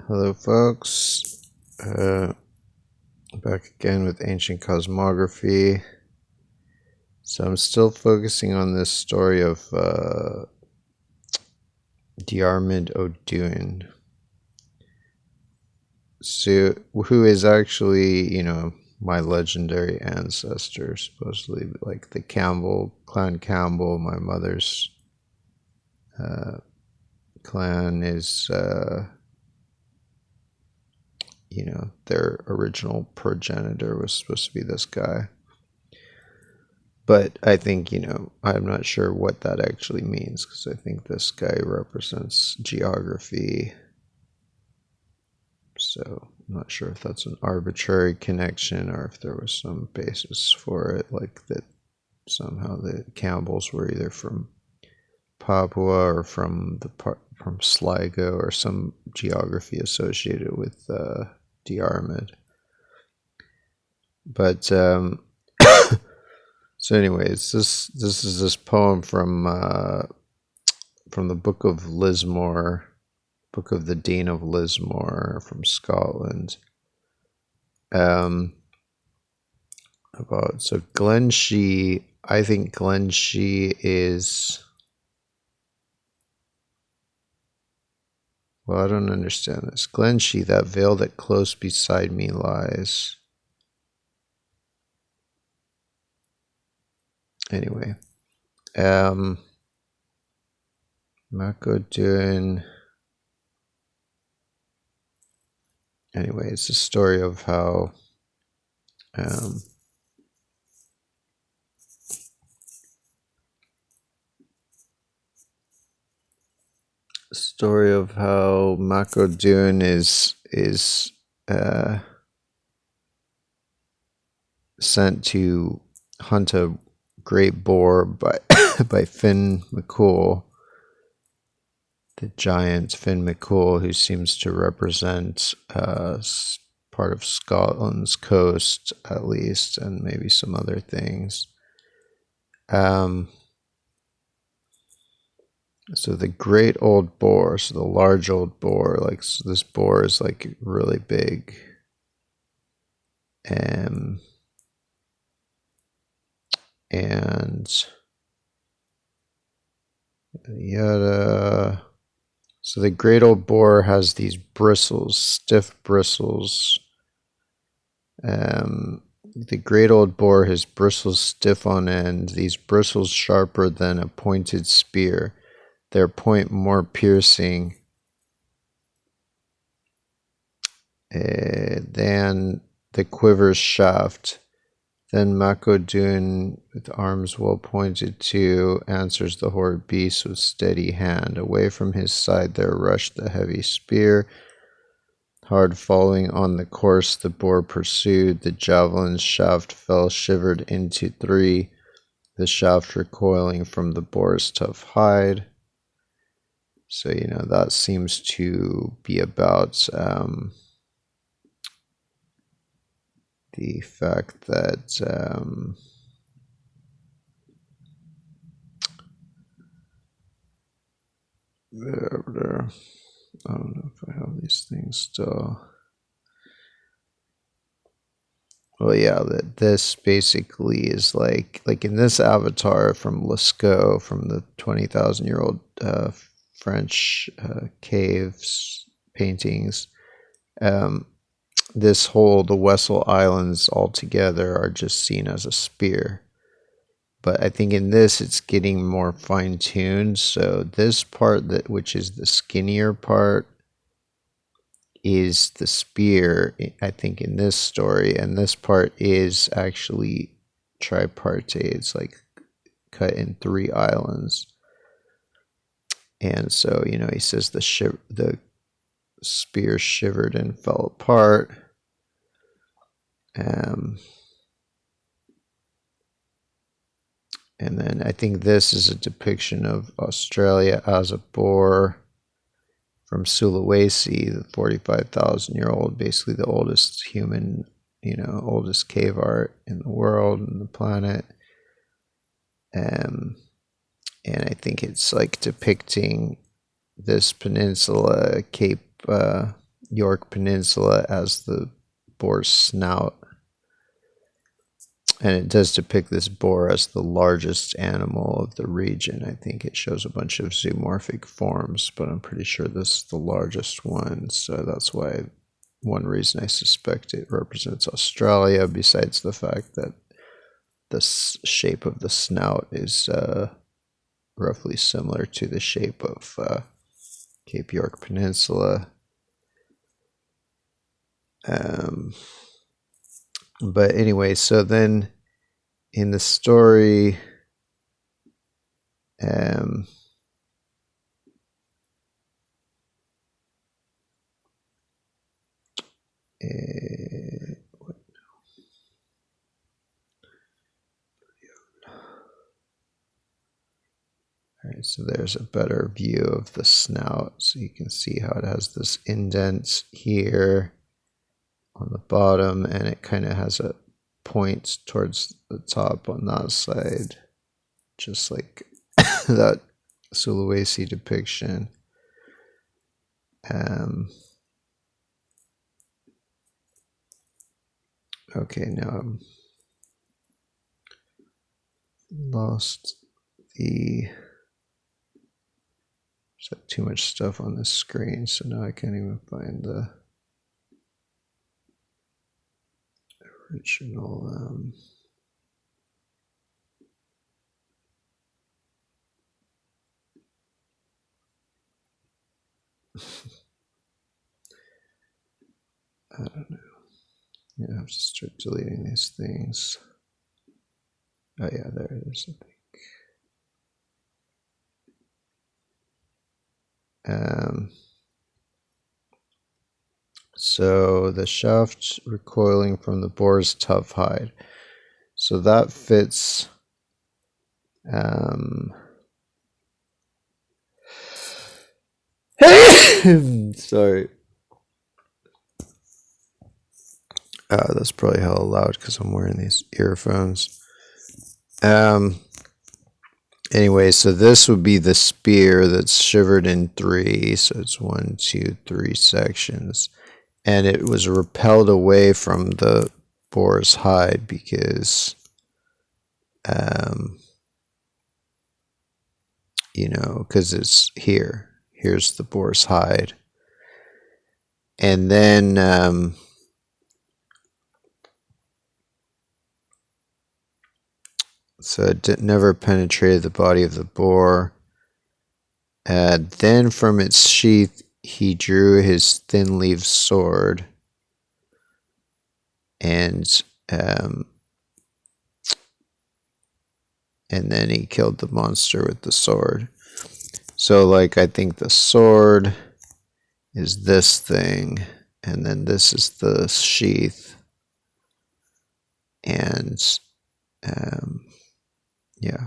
Hello, folks. Back again with ancient cosmography. So I'm still focusing on this story of Diarmid O'Duine, so who is actually, my legendary ancestor, supposedly, like the clan Campbell. My mother's clan is, their original progenitor was supposed to be this guy. But I think, I'm not sure what that actually means, because I think this guy represents geography. So I'm not sure if that's an arbitrary connection or if there was some basis for it, like that somehow the Campbells were either from Papua or from Sligo, or some geography associated with Diarmid. But so anyways, this is this poem from the Book of Lismore, Book of the Dean of Lismore from Scotland. So Glenshee, I think Glenshee is, well, I don't understand this. Glenshee, that vale that close beside me lies. Anyway, Mac O'Duine. Anyway, it's a story of how Mac O'Duine is sent to hunt a great boar by by Finn McCool, the giant Finn McCool, who seems to represent part of Scotland's coast, at least, and maybe some other things. So the great old boar, so the large old boar, like, so this boar is like really big. And yada. So the great old boar has these bristles, stiff bristles. The great old boar, his bristles stiff on end, these bristles sharper than a pointed spear, their point more piercing than the quiver's shaft. Then Mac O'Duine, with arms well pointed too, answers the horrid beast with steady hand. Away from his side there rushed the heavy spear. Hard falling on the course the boar pursued, the javelin's shaft fell shivered into three, the shaft recoiling from the boar's tough hide. So, that seems to be about the fact that I don't know if I have these things still. Well, yeah, that this basically is like in this avatar from Lascaux, from the 20,000-year-old French caves paintings. The Wessel Islands altogether are just seen as a spear. But I think in this, it's getting more fine-tuned. So this part, which is the skinnier part, is the spear, I think, in this story. And this part is actually tripartite. It's like cut in three islands. And so, he says the spear shivered and fell apart. And then I think this is a depiction of Australia as a boar from Sulawesi, the 45,000-year-old, basically the oldest human, oldest cave art in the world and the planet. And I think it's like depicting this peninsula, Cape York Peninsula as the boar's snout. And it does depict this boar as the largest animal of the region. I think it shows a bunch of zoomorphic forms, but I'm pretty sure this is the largest one. So that's why one reason I suspect it represents Australia, besides the fact that the shape of the snout is roughly similar to the shape of Cape York Peninsula. But anyway, so then in the story, Alright, so there's a better view of the snout, so you can see how it has this indent here on the bottom, and it kind of has a point towards the top on that side, just like that Sulawesi depiction. Okay, now I'm lost the... There's too much stuff on this screen, so now I can't even find the original. I don't know. Yeah, I have to start deleting these things. Oh yeah, there it is, I think. So the shaft recoiling from the boar's tough hide. So that fits. Sorry. That's probably hella loud because I'm wearing these earphones. Anyway, so this would be the spear that's shivered in 3. So it's 1, 2, 3 sections. And it was repelled away from the boar's hide because, you know, because it's here. Here's the boar's hide. And then, so it never penetrated the body of the boar. Then from its sheath, he drew his thin-leaved sword, and then he killed the monster with the sword. So, like, I think the sword is this thing, and then this is the sheath, and yeah,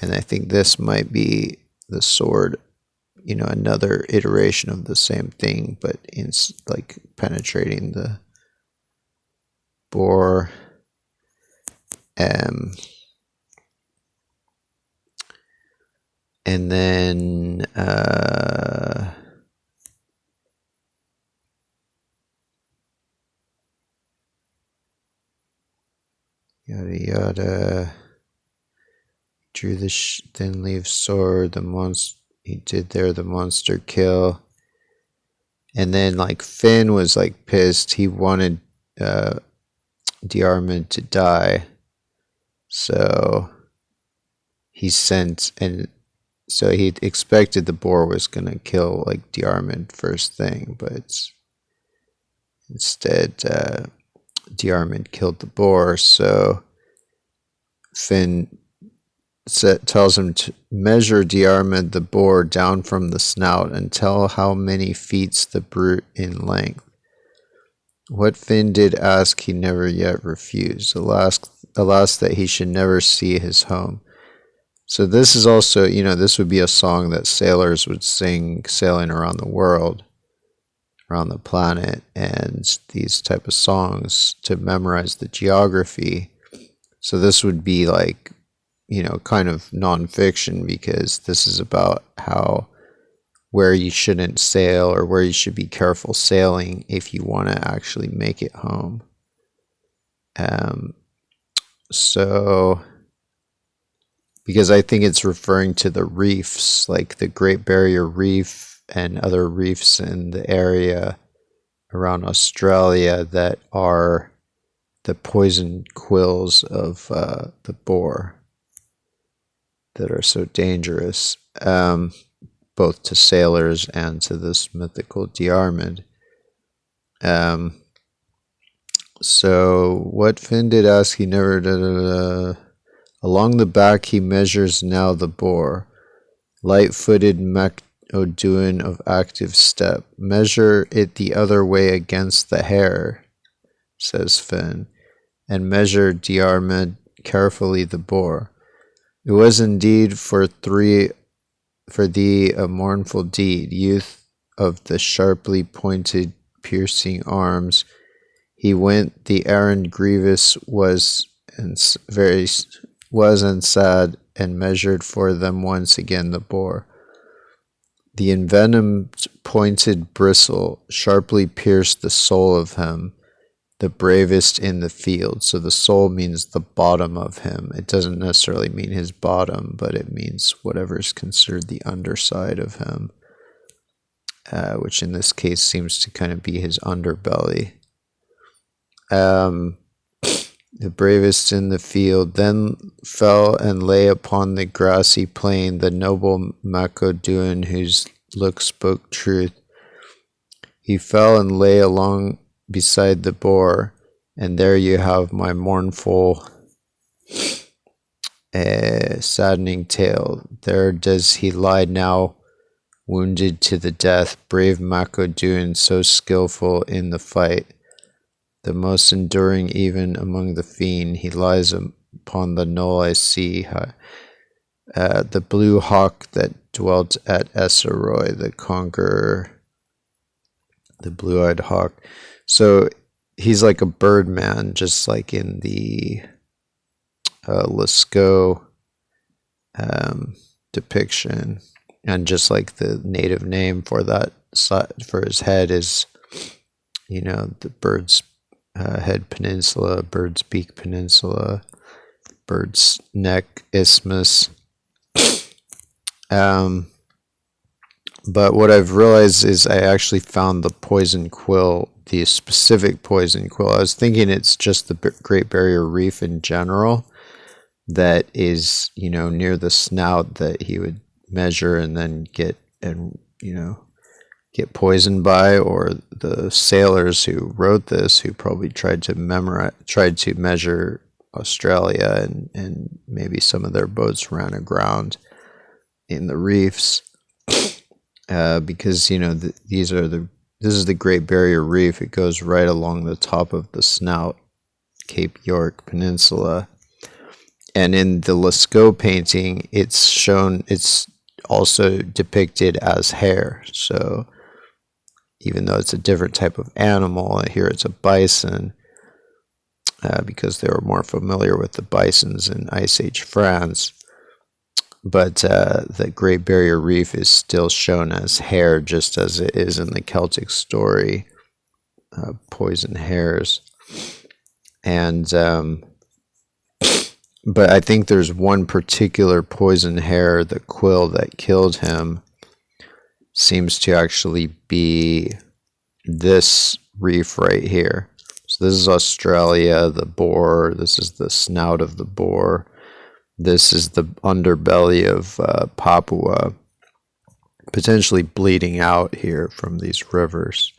and I think this might be the sword, you know, another iteration of the same thing, but in like penetrating the boar. And then yada yada. Drew the thin-leaved sword. The monster he did there. The monster kill. And then like Finn was like pissed. He wanted Diarmid to die. So he sent, and so he expected the boar was gonna kill like Diarmid first thing, but instead Diarmid killed the boar. So Finn tells him to measure Diarmid the boar down from the snout and tell how many feet's the brute in length. What Finn did ask he never yet refused. Alas that he should never see his home. So this is also, you know, this would be a song that sailors would sing sailing around the world, around the planet, and these type of songs to memorize the geography. So this would be like, you know, kind of nonfiction, because this is about how where you shouldn't sail or where you should be careful sailing if you want to actually make it home. So, because I think it's referring to the reefs, like the Great Barrier Reef and other reefs in the area around Australia that are the poison quills of the boar that are so dangerous, both to sailors and to this mythical Diarmid. So what Finn did ask, he never... Along the back he measures now the boar. Light-footed Mac O'Duine of active step. Measure it the other way against the hare, says Finn, and measure Diarmid carefully the boar. It was indeed for thee a mournful deed, youth of the sharply pointed piercing arms. He went, the errand grievous was and sad, and measured for them once again the boar. The envenomed pointed bristle sharply pierced the soul of him, the bravest in the field. So the soul means the bottom of him. It doesn't necessarily mean his bottom, but it means whatever is considered the underside of him, which in this case seems to kind of be his underbelly. The bravest in the field then fell and lay upon the grassy plain, the noble Mac O'Duine, whose look spoke truth. He fell and lay along beside the boar, and there you have my mournful, saddening tale. There does he lie now, wounded to the death, brave Mac O'Duine, so skillful in the fight, the most enduring even among the fiend. He lies upon the knoll I see, the blue hawk that dwelt at Esseroy, the conqueror, the blue-eyed hawk. So he's like a bird man, just like in the Lascaux depiction, and just like the native name for that for his head is, the bird's head peninsula, bird's beak peninsula, bird's neck isthmus. But what I've realized is I actually found the poison quill, the specific poison quill. I was thinking it's just the Great Barrier Reef in general that is, near the snout that he would measure and then get poisoned by, or the sailors who wrote this, who probably tried to measure Australia, and maybe some of their boats ran aground in the reefs, because this is the Great Barrier Reef. It goes right along the top of the snout, Cape York Peninsula, and in the Lascaux painting, it's also depicted as hare. So even though it's a different type of animal, here it's a bison, because they were more familiar with the bisons in Ice Age France. But the Great Barrier Reef is still shown as hare, just as it is in the Celtic story, poison hares. And but I think there's one particular poison hare, the quill that killed him, seems to actually be this reef right here. So this is Australia, the boar. This is the snout of the boar. This is the underbelly of Papua, potentially bleeding out here from these rivers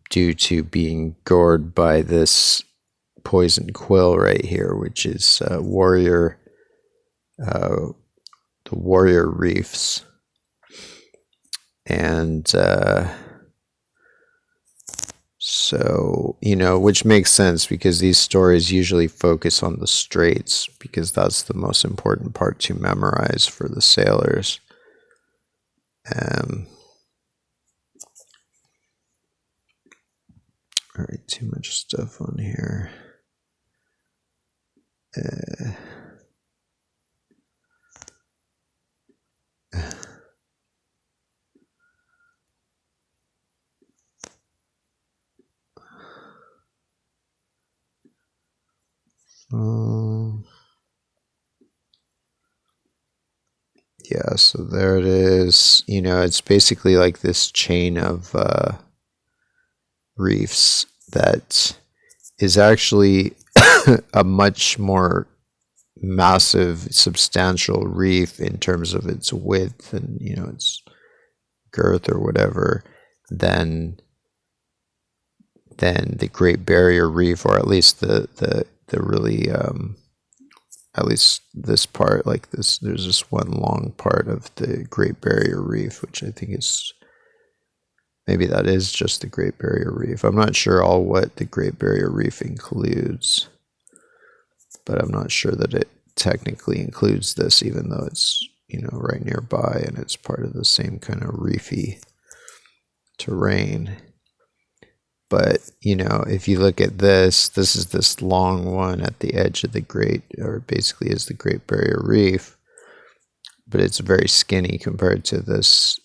due to being gored by this poison quill right here, which is the warrior reefs. And so, which makes sense, because these stories usually focus on the straits, because that's the most important part to memorize for the sailors. All right, too much stuff on here. Yeah, so there it is. You know, it's basically like this chain of reefs that is actually a much more massive, substantial reef in terms of its width and, you know, its girth or whatever than the Great Barrier Reef, or at least the really at least this part, like this, there's this one long part of the Great Barrier Reef, which I think is, maybe that is just the Great Barrier Reef. I'm not sure all what the Great Barrier Reef includes, but I'm not sure that it technically includes this, even though it's, you know, right nearby and it's part of the same kind of reefy terrain. But, you know, if you look at this, this is this long one at the edge of the Great, or basically is the Great Barrier Reef, but it's very skinny compared to this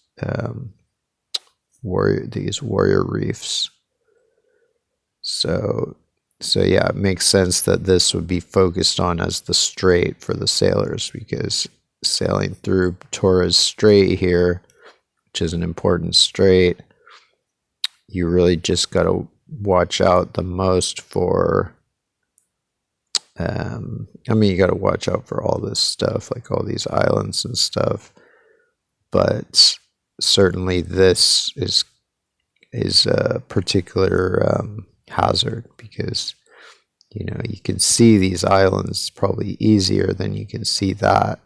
these warrior reefs. So yeah, it makes sense that this would be focused on as the strait for the sailors, because sailing through Torres Strait here, which is an important strait, you really just got to watch out the most for, I mean, you got to watch out for all this stuff, like all these islands and stuff, but certainly this is a particular hazard, because, you know, you can see these islands probably easier than you can see that,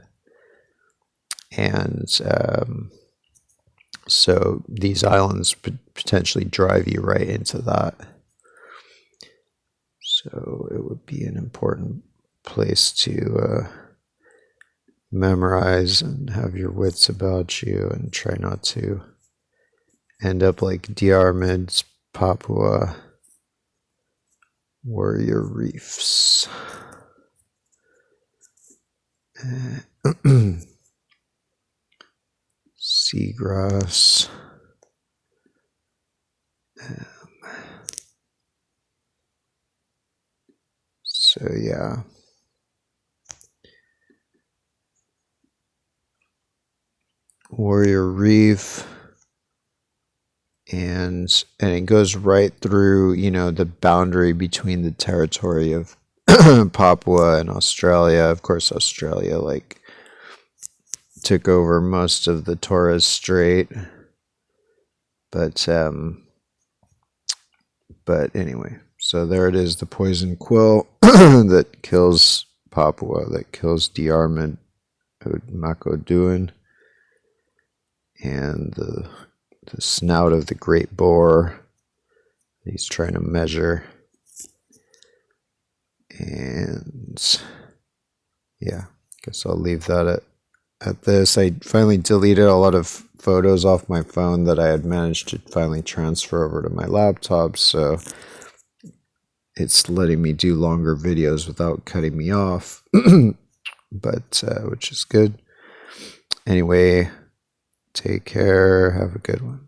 and so these islands potentially drive you right into that. So it would be an important place to memorize and have your wits about you, and try not to end up like Diarmid's Papua warrior reefs. Seagrass. So yeah. Warrior Reef. And it goes right through, you know, the boundary between the territory of Papua and Australia. Of course, Australia like took over most of the Torres Strait, but anyway, so there it is, the poison quill that kills Papua, that kills Diarmid Mac O'Duine, and the snout of the great boar he's trying to measure. And yeah, guess I'll leave that at this. I finally deleted a lot of photos off my phone that I had managed to finally transfer over to my laptop, so it's letting me do longer videos without cutting me off, but which is good. Anyway, take care, have a good one.